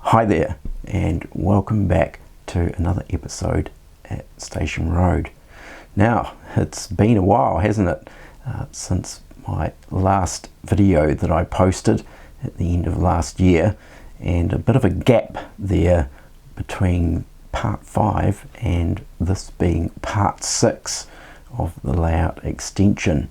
Hi there, and welcome back to another episode at Station Road. Now, it's been a while, hasn't it, since my last video that I posted at the end of last year, and a bit of a gap there between part 5 and this being part 6 of the layout extension.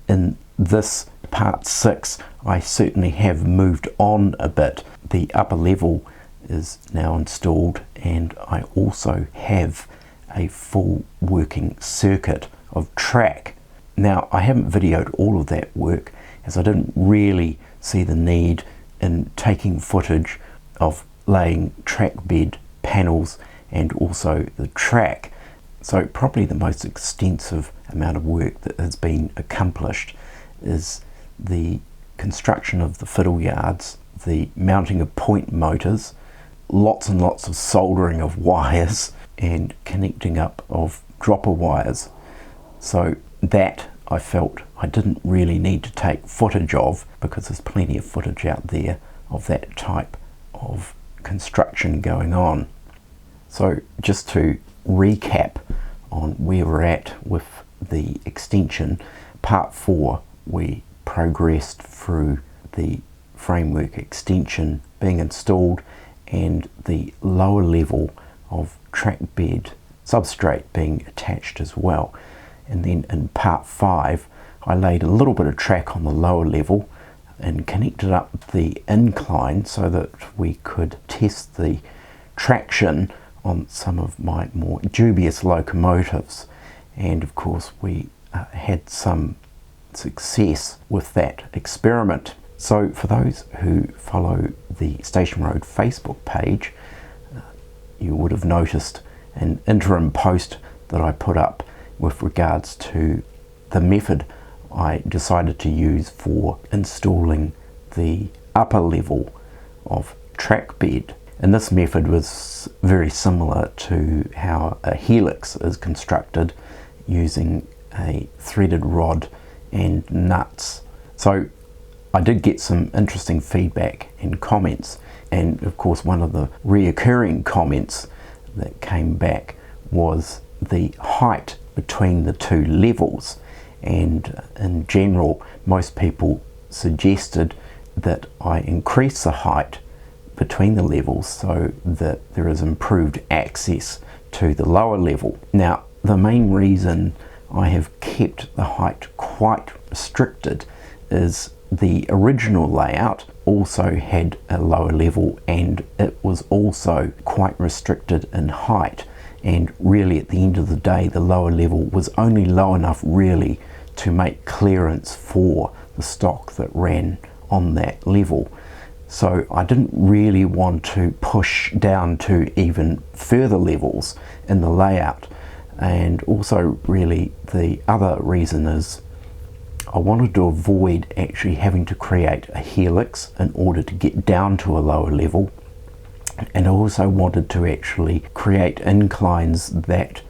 In this part 6, I certainly have moved on a bit. The upper level is now installed, and I also have a full working circuit of track. Now, I haven't videoed all of that work as I didn't really see the need in taking footage of laying track bed panels and also the track. So probably the most extensive amount of work that has been accomplished is the construction of the fiddle yards, the mounting of point motors, lots and lots of soldering of wires and connecting up of dropper wires. So that I felt I didn't really need to take footage of, because there's plenty of footage out there of that type of construction going on. So just to recap on where we're at with the extension, part 4 we progressed through the framework extension being installed and the lower level of track bed substrate being attached as well. And then in part 5 I laid a little bit of track on the lower level and connected up the incline so that we could test the traction on some of my more dubious locomotives, and of course we had some success with that experiment. So for those who follow the Station Road Facebook page, you would have noticed an interim post that I put up with regards to the method I decided to use for installing the upper level of track bed. And this method was very similar to how a helix is constructed, using a threaded rod and nuts. So I did get some interesting feedback and comments, and of course one of the reoccurring comments that came back was the height between the two levels. And in general, most people suggested that I increase the height between the levels so that there is improved access to the lower level. Now, the main reason I have kept the height quite restricted is the original layout also had a lower level, and it was also quite restricted in height, and really at the end of the day the lower level was only low enough really to make clearance for the stock that ran on that level. So I didn't really want to push down to even further levels in the layout. And also really the other reason is I wanted to avoid actually having to create a helix in order to get down to a lower level, and I also wanted to actually create inclines that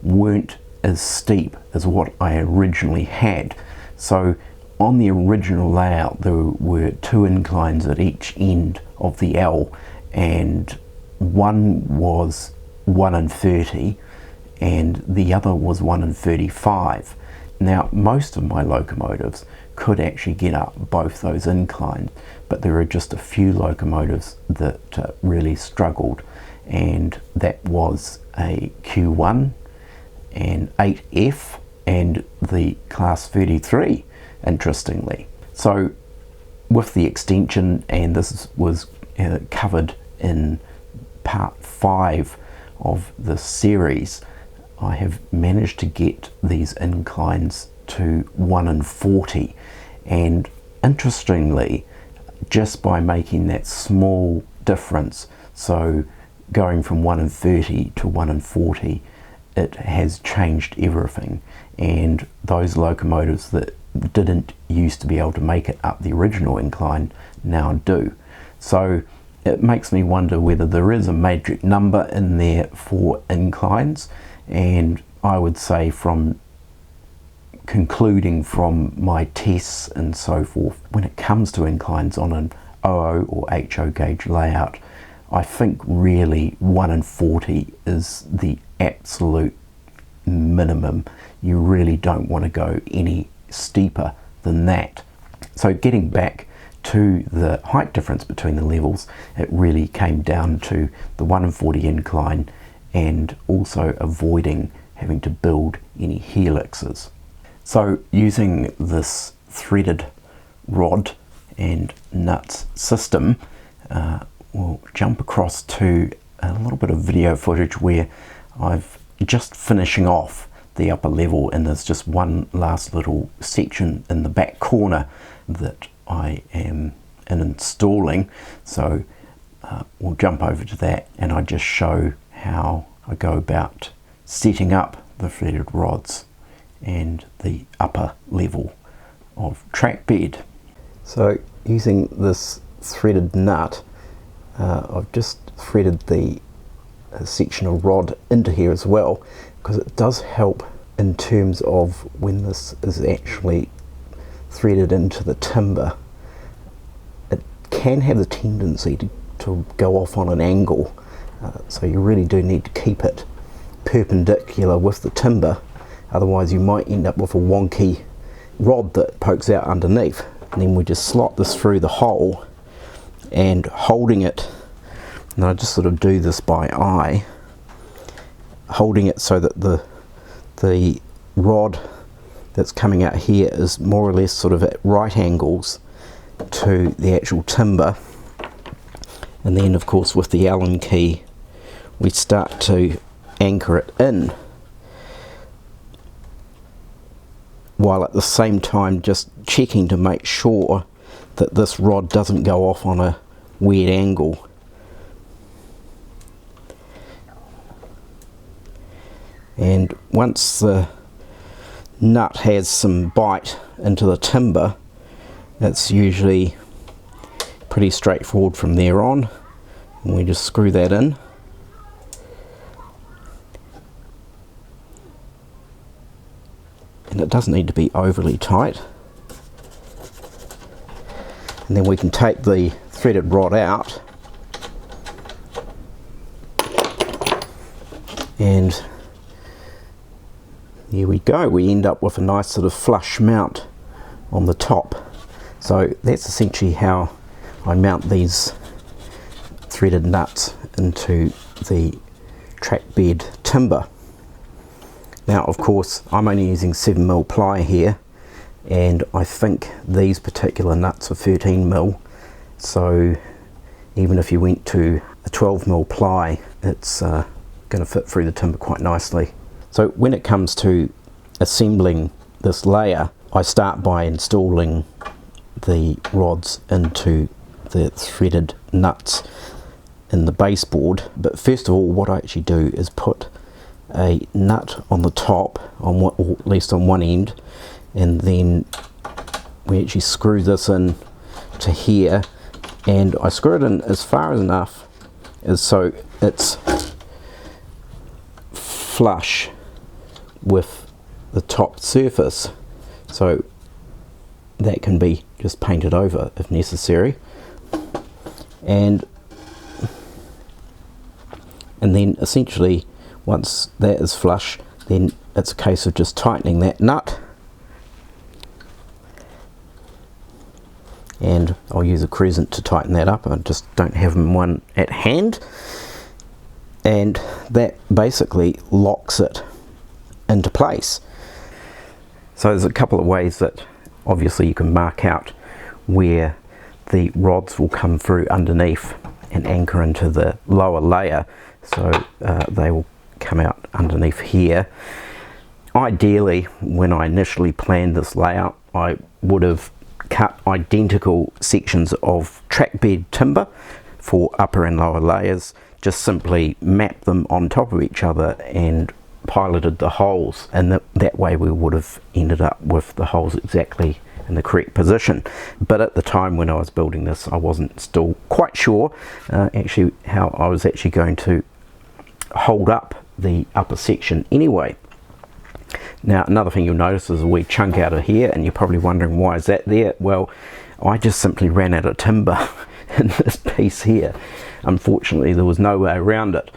weren't as steep as what I originally had. So on the original layout there were 2 inclines at each end of the L, and one was 1 in 30 and the other was 1 in 35. Now most of my locomotives could actually get up both those inclines, but there are just a few locomotives that really struggled, and that was a Q1 and 8F and the class 33, interestingly. So with the extension, and this was covered in part 5 of the series, I have managed to get these inclines to 1 in 40, and interestingly, just by making that small difference, so going from 1 in 30 to 1 in 40, it has changed everything. And those locomotives that didn't used to be able to make it up the original incline now do. So it makes me wonder whether there is a magic number in there for inclines, and I would say from concluding from my tests and so forth, when it comes to inclines on an OO or HO gauge layout, I think really 1 in 40 is the absolute minimum. You really don't want to go any steeper than that. So getting back to the height difference between the levels, it really came down to the 1 in 40 incline and also avoiding having to build any helixes. So using this threaded rod and nuts system, we'll jump across to a little bit of video footage where I've just finishing off the upper level, and there's just one last little section in the back corner that I am installing. So we'll jump over to that and I just show how I go about setting up the threaded rods and the upper level of track bed. So using this threaded nut, I've just threaded the section of rod into here as well, because it does help in terms of when this is actually threaded into the timber. It can have the tendency to go off on an angle, so you really do need to keep it perpendicular with the timber, otherwise you might end up with a wonky rod that pokes out underneath. And then we just slot this through the hole and holding it, and I just sort of do this by eye, holding it so that the rod that's coming out here is more or less sort of at right angles to the actual timber. And then of course with the Allen key we start to anchor it in, while at the same time just checking to make sure that this rod doesn't go off on a weird angle. And once the nut has some bite into the timber, it's usually pretty straightforward from there on, and we just screw that in. And it doesn't need to be overly tight. And then we can take the threaded rod out and here we go. We end up with a nice sort of flush mount on the top. So that's essentially how I mount these threaded nuts into the track bed timber. Now of course I'm only using 7mm ply here, and I think these particular nuts are 13mm, so even if you went to a 12mm ply, it's going to fit through the timber quite nicely. So when it comes to assembling this layer, I start by installing the rods into the threaded nuts in the baseboard. But first of all, what I actually do is put a nut on the top, on one, or at least on one end, and then we actually screw this in to here, and I screw it in as far as enough as so it's flush with the top surface, so that can be just painted over if necessary. And then essentially once that is flush, then it's a case of just tightening that nut, and I'll use a crescent to tighten that up. I just don't have one at hand, and that basically locks it into place. So there's a couple of ways that obviously you can mark out where the rods will come through underneath and anchor into the lower layer, so they will come out underneath here. Ideally, when I initially planned this layout, I would have cut identical sections of track bed timber for upper and lower layers, just simply mapped them on top of each other and piloted the holes, and that way we would have ended up with the holes exactly in the correct position. But at the time when I was building this, I wasn't still quite sure actually how I was actually going to hold up the upper section anyway. Now another thing you'll notice is a wee chunk out of here, and you're probably wondering why is that there. Well, I just simply ran out of timber in this piece here. Unfortunately, there was no way around it.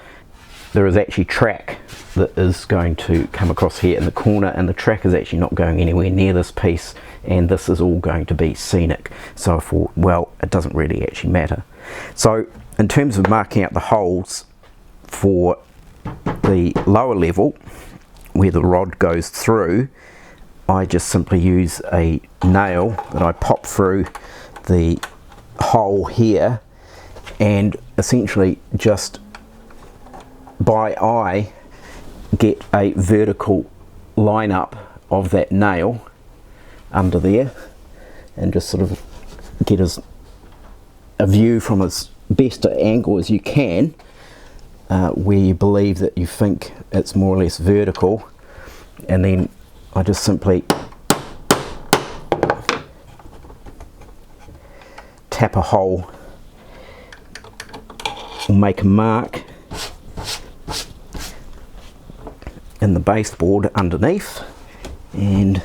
There is actually track that is going to come across here in the corner, and the track is actually not going anywhere near this piece, and this is all going to be scenic. So I thought, well, it doesn't really actually matter. So in terms of marking out the holes for the lower level where the rod goes through, I just simply use a nail that I pop through the hole here, and essentially just by eye get a vertical line up of that nail under there, and just sort of get a view from as best an angle as you can where you believe that you think it's more or less vertical, and then I just simply tap a hole or make a mark in the baseboard underneath, and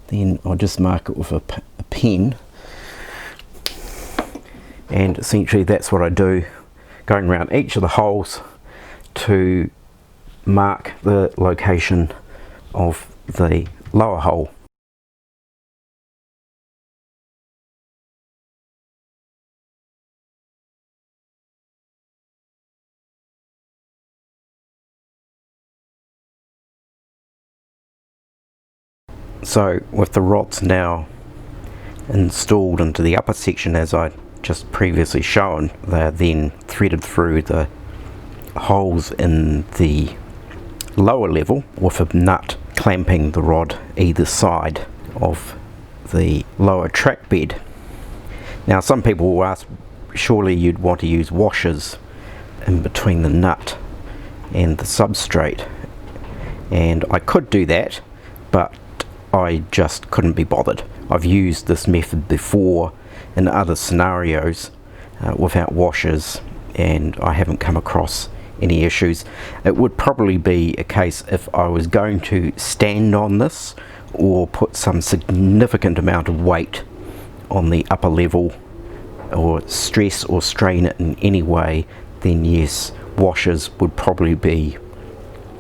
then I'll just mark it with a pen, and essentially that's what I do, going around each of the holes to mark the location of the lower hole. So with the rods now installed into the upper section as I just previously shown, they are then threaded through the holes in the lower level with a nut clamping the rod either side of the lower track bed. Now some people will ask, surely you'd want to use washers in between the nut and the substrate, and I could do that, but I just couldn't be bothered. I've used this method before in other scenarios without washers, and I haven't come across any issues. It would probably be a case if I was going to stand on this or put some significant amount of weight on the upper level, or stress or strain it in any way, then yes, washers would probably be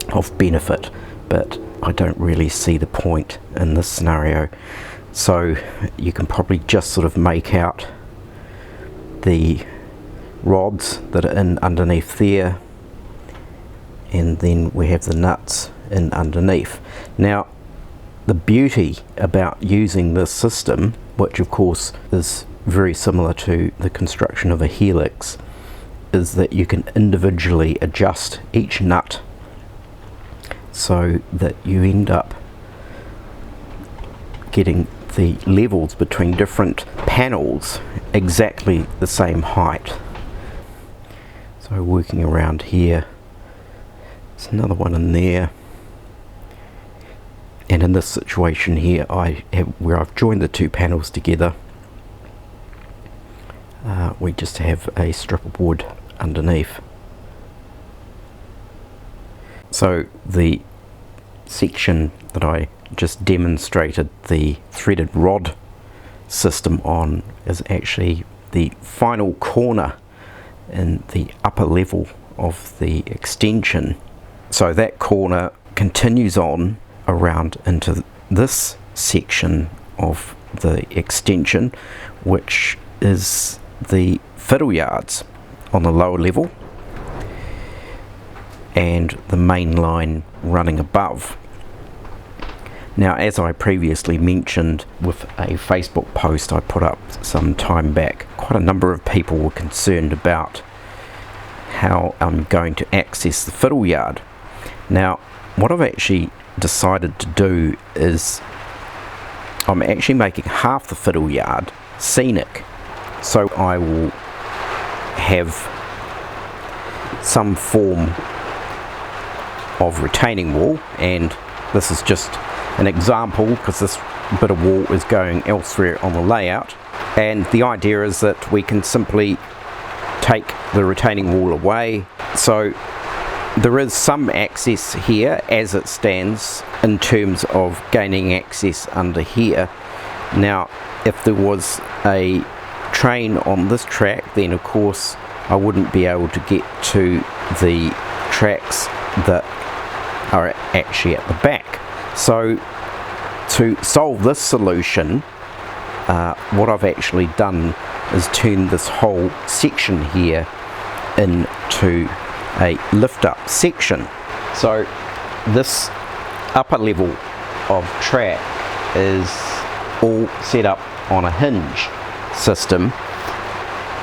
of benefit, but I don't really see the point in this scenario. So you can probably just sort of make out the rods that are in underneath there, and then we have the nuts in underneath. Now the beauty about using this system, which of course is very similar to the construction of a helix, is that you can individually adjust each nut so that you end up getting the levels between different panels exactly the same height. So working around here, there's another one in there, and in this situation here where I've joined the two panels together, we just have a strip of wood underneath. So the section that I just demonstrated the threaded rod system on is actually the final corner in the upper level of the extension. So that corner continues on around into this section of the extension, which is the fiddle yards on the lower level and the main line running above. Now, as I previously mentioned with a Facebook post I put up some time back, quite a number of people were concerned about how I'm going to access the fiddle yard. Now, what I've actually decided to do is I'm actually making half the fiddle yard scenic. So I will have some form of retaining wall, and this is just an example, because this bit of wall is going elsewhere on the layout, and the idea is that we can simply take the retaining wall away. So there is some access here as it stands in terms of gaining access under here. Now if there was a train on this track, then of course I wouldn't be able to get to the tracks that are actually at the back. So to solve this solution, what I've actually done is turn this whole section here into a lift up section. So this upper level of track is all set up on a hinge system,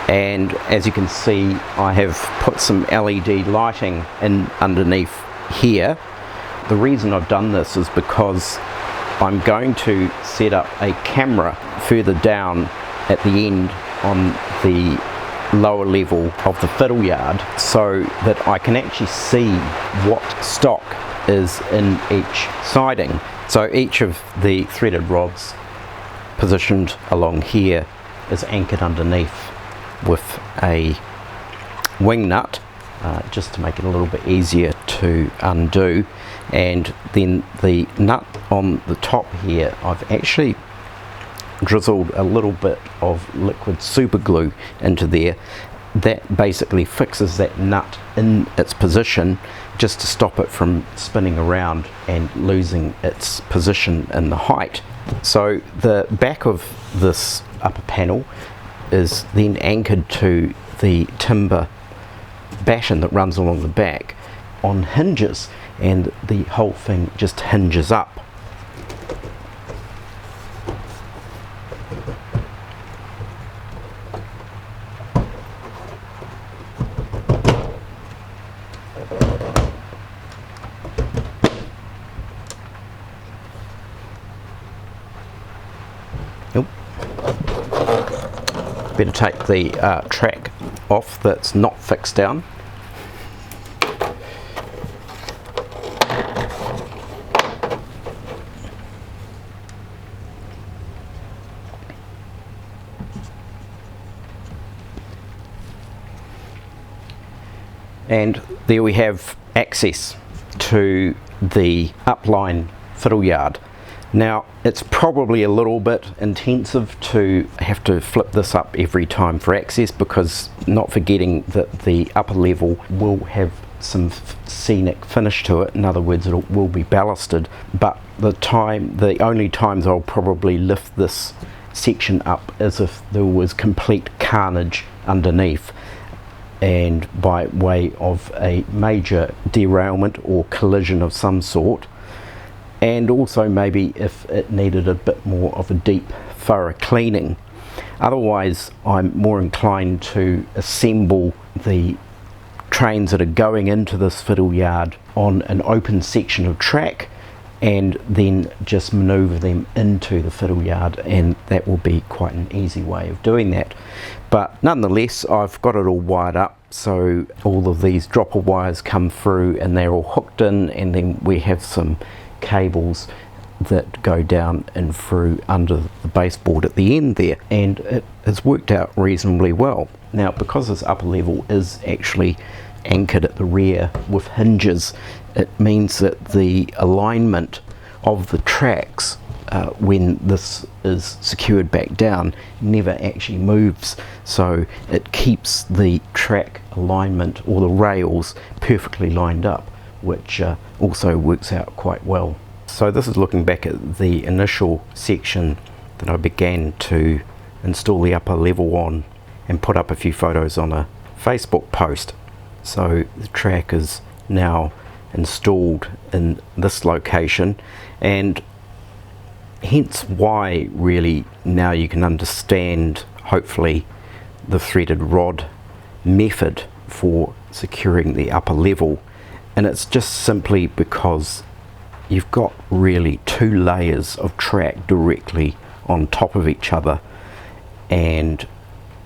and as you can see I have put some LED lighting in underneath here. The reason I've done this is because I'm going to set up a camera further down at the end on the lower level of the fiddle yard, so that I can actually see what stock is in each siding. So each of the threaded rods positioned along here is anchored underneath with a wing nut, just to make it a little bit easier to undo. And then the nut on the top here, I've actually drizzled a little bit of liquid super glue into there. That basically fixes that nut in its position, just to stop it from spinning around and losing its position in the height. So the back of this upper panel is then anchored to the timber batten that runs along the back on hinges, and the whole thing just hinges up. Better take the track off that's not fixed down. And there we have access to the upline fiddle yard. Now it's probably a little bit intensive to have to flip this up every time for access, because not forgetting that the upper level will have some scenic finish to it. In other words, it will be ballasted, but the only times I'll probably lift this section up is if there was complete carnage underneath, and by way of a major derailment or collision of some sort, and also maybe if it needed a bit more of a deep thorough cleaning. Otherwise I'm more inclined to assemble the trains that are going into this fiddle yard on an open section of track, and then just maneuver them into the fiddle yard, and that will be quite an easy way of doing that. But nonetheless, I've got it all wired up, so all of these dropper wires come through and they're all hooked in, and then we have some cables that go down and through under the baseboard at the end there, and it has worked out reasonably well. Now because this upper level is actually anchored at the rear with hinges, it means that the alignment of the tracks when this is secured back down never actually moves, so it keeps the track alignment or the rails perfectly lined up, which also works out quite well. So this is looking back at the initial section that I began to install the upper level on and put up a few photos on a Facebook post. So the track is now installed in this location, and hence why really now you can understand hopefully the threaded rod method for securing the upper level. And it's just simply because you've got really two layers of track directly on top of each other, and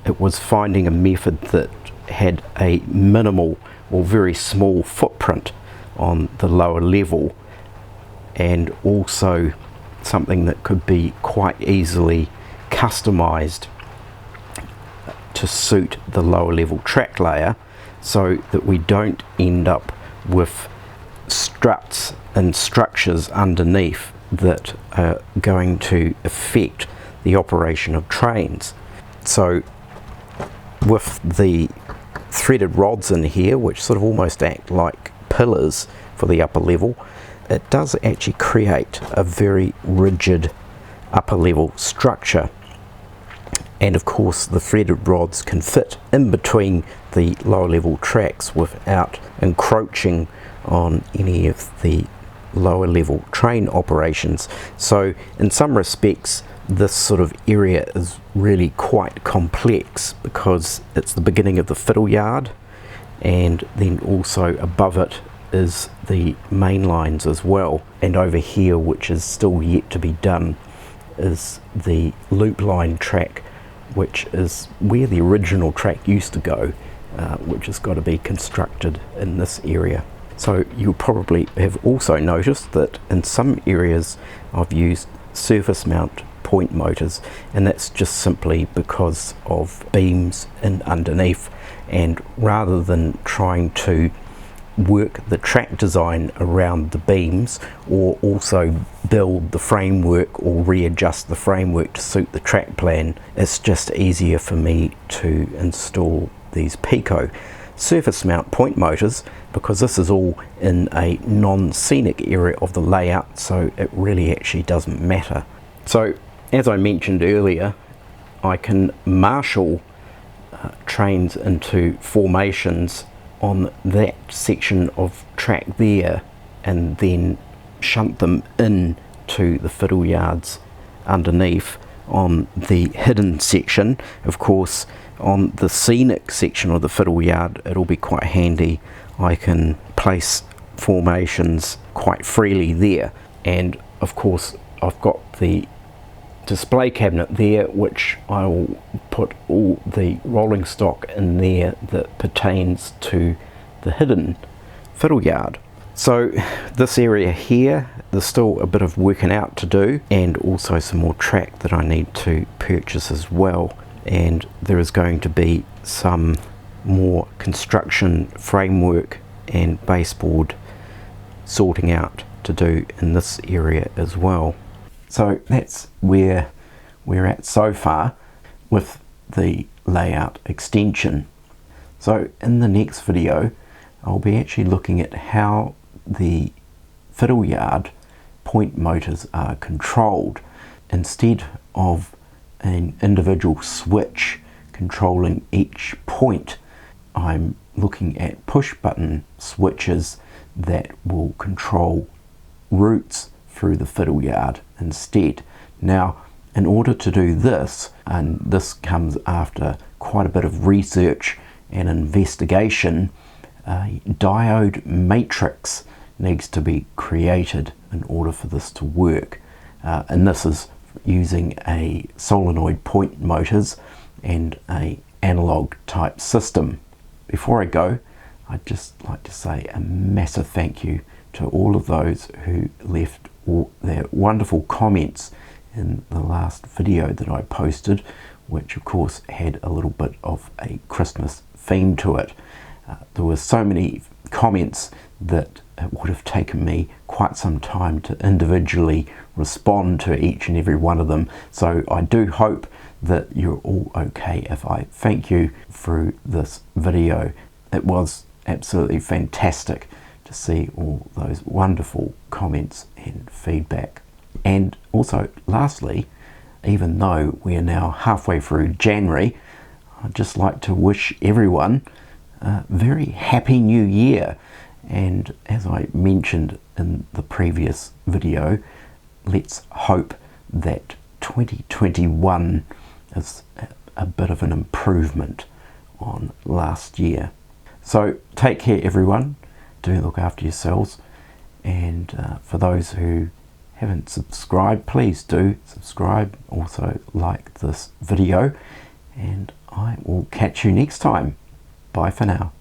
it was finding a method that had a minimal or very small footprint on the lower level and also something that could be quite easily customized to suit the lower level track layer, so that we don't end up with struts and structures underneath that are going to affect the operation of trains. So with the threaded rods in here, which sort of almost act like pillars for the upper level, it does actually create a very rigid upper level structure. And of course the threaded rods can fit in between the lower level tracks without encroaching on any of the lower level train operations. So in some respects this sort of area is really quite complex, because it's the beginning of the fiddle yard, and then also above it is the main lines as well, and over here, which is still yet to be done, is the loop line track, which is where the original track used to go, which has got to be constructed in this area. So you'll probably have also noticed that in some areas I've used surface mount point motors, and that's just simply because of beams in underneath, and rather than trying to work the track design around the beams, or also build the framework or readjust the framework to suit the track plan, it's just easier for me to install these Pico surface mount point motors, because this is all in a non-scenic area of the layout, so it really actually doesn't matter. So as I mentioned earlier, I can marshal trains into formations on that section of track there, and then shunt them in to the fiddle yards underneath on the hidden section. Of course, on the scenic section of the fiddle yard, it'll be quite handy. I can place formations quite freely there, and of course I've got the display cabinet there, which I will put all the rolling stock in there that pertains to the hidden fiddle yard. So this area here, there's still a bit of working out to do, and also some more track that I need to purchase as well, and there is going to be some more construction framework and baseboard sorting out to do in this area as well. So that's where we're at so far with the layout extension. So in the next video I'll be actually looking at how the fiddle yard point motors are controlled. Instead of an individual switch controlling each point, I'm looking at push button switches that will control routes through the fiddle yard instead. Now, in order to do this, and this comes after quite a bit of research and investigation, a diode matrix needs to be created in order for this to work, and this is using a solenoid point motors and a analog type system. Before I go, I'd just like to say a massive thank you to all of those who left all their wonderful comments in the last video that I posted, which of course had a little bit of a Christmas theme to it. There were so many comments that it would have taken me quite some time to individually respond to each and every one of them, so I do hope that you're all okay if I thank you through this video. It was absolutely fantastic to see all those wonderful comments and feedback. And also, lastly, even though we are now halfway through January, I'd just like to wish everyone a very happy new year. And as I mentioned in the previous video, let's hope that 2021 is a bit of an improvement on last year. So take care everyone, do look after yourselves, and for those who haven't subscribed, please do subscribe, also like this video, and I will catch you next time. Bye for now.